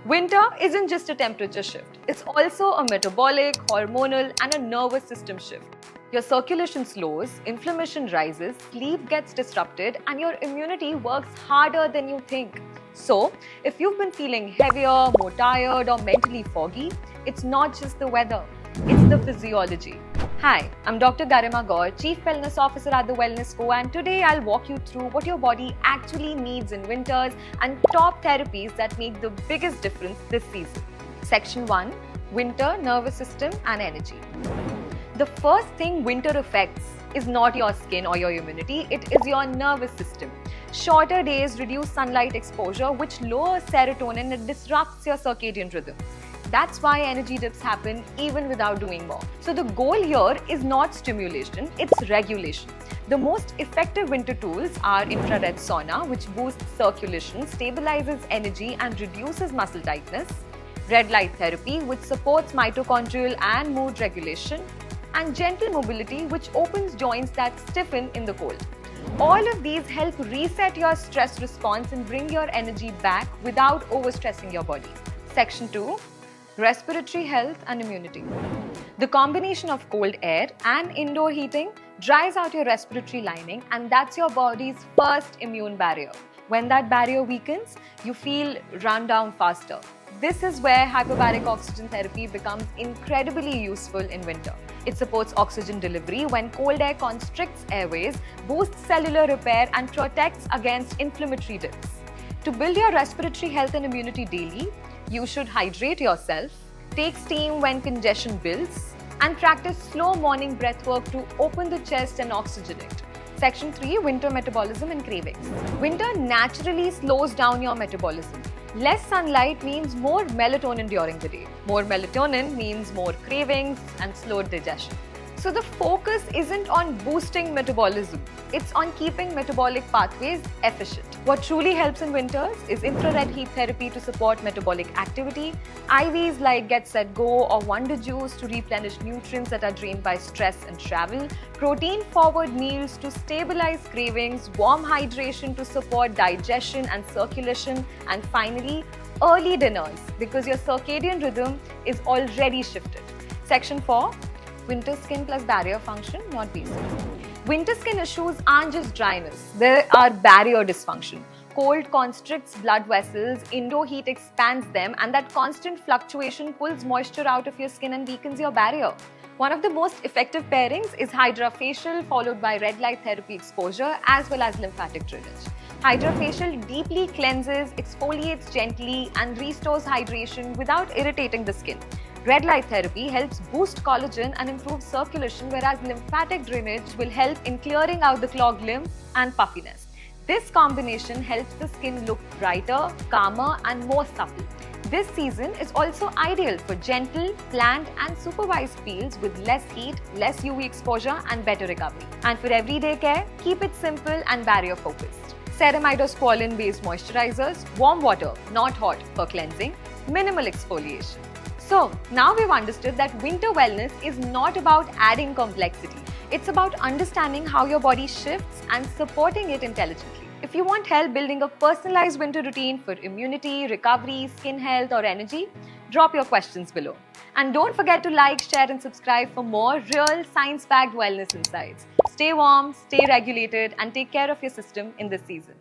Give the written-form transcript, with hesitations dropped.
Winter isn't just a temperature shift, it's also a metabolic, hormonal, and a nervous system shift. Your circulation slows, inflammation rises, sleep gets disrupted, and your immunity works harder than you think. So, if you've been feeling heavier, more tired, or mentally foggy, it's not just the weather, it's the physiology. Hi, I'm Dr. Garima Gaur, Chief Wellness Officer at the Wellness Co, and today I'll walk you through what your body actually needs in winters and top therapies that make the biggest difference this season. Section 1: Winter, Nervous System and Energy. The first thing winter affects is not your skin or your immunity, it is your nervous system. Shorter days reduce sunlight exposure, which lowers serotonin and disrupts your circadian rhythm. That's why energy dips happen even without doing more. So the goal here is not stimulation, it's regulation. The most effective winter tools are infrared sauna, which boosts circulation, stabilizes energy and reduces muscle tightness, red light therapy, which supports mitochondrial and mood regulation, and gentle mobility, which opens joints that stiffen in the cold. All of these help reset your stress response and bring your energy back without overstressing your body. Section 2: Respiratory health and immunity. The combination of cold air and indoor heating dries out your respiratory lining, and that's your body's first immune barrier. When that barrier weakens, you feel run down faster. This is where hyperbaric oxygen therapy becomes incredibly useful in winter. It supports oxygen delivery when cold air constricts airways, boosts cellular repair, and protects against inflammatory dips. To build your respiratory health and immunity daily, you should hydrate yourself, take steam when congestion builds, and practice slow morning breath work to open the chest and oxygenate. Section 3: Winter Metabolism and Cravings. Winter naturally slows down your metabolism. Less sunlight means more melatonin during the day. More melatonin means more cravings and slowed digestion. So the focus isn't on boosting metabolism, it's on keeping metabolic pathways efficient. What truly helps in winters is infrared heat therapy to support metabolic activity, IVs like Get Set Go or Wonder Juice to replenish nutrients that are drained by stress and travel, protein-forward meals to stabilize cravings, warm hydration to support digestion and circulation, and finally, early dinners because your circadian rhythm is already shifted. Section 4: Winter skin plus barrier function, not basic. Winter skin issues aren't just dryness, they are barrier dysfunction. Cold constricts blood vessels, indoor heat expands them, and that constant fluctuation pulls moisture out of your skin and weakens your barrier. One of the most effective pairings is HydraFacial followed by red light therapy exposure as well as lymphatic drainage. HydraFacial deeply cleanses, exfoliates gently, and restores hydration without irritating the skin. Red light therapy helps boost collagen and improve circulation, whereas lymphatic drainage will help in clearing out the clogged lymph and puffiness. This combination helps the skin look brighter, calmer, and more supple. This season is also ideal for gentle, planned, and supervised peels with less heat, less UV exposure, and better recovery. And for everyday care, keep it simple and barrier focused. Ceramide or squalene-based moisturizers, warm water, not hot, for cleansing, minimal exfoliation. So, now we've understood that winter wellness is not about adding complexity. It's about understanding how your body shifts and supporting it intelligently. If you want help building a personalized winter routine for immunity, recovery, skin health, or energy, drop your questions below. And don't forget to like, share, and subscribe for more real science-backed wellness insights. Stay warm, stay regulated, and take care of your system in this season.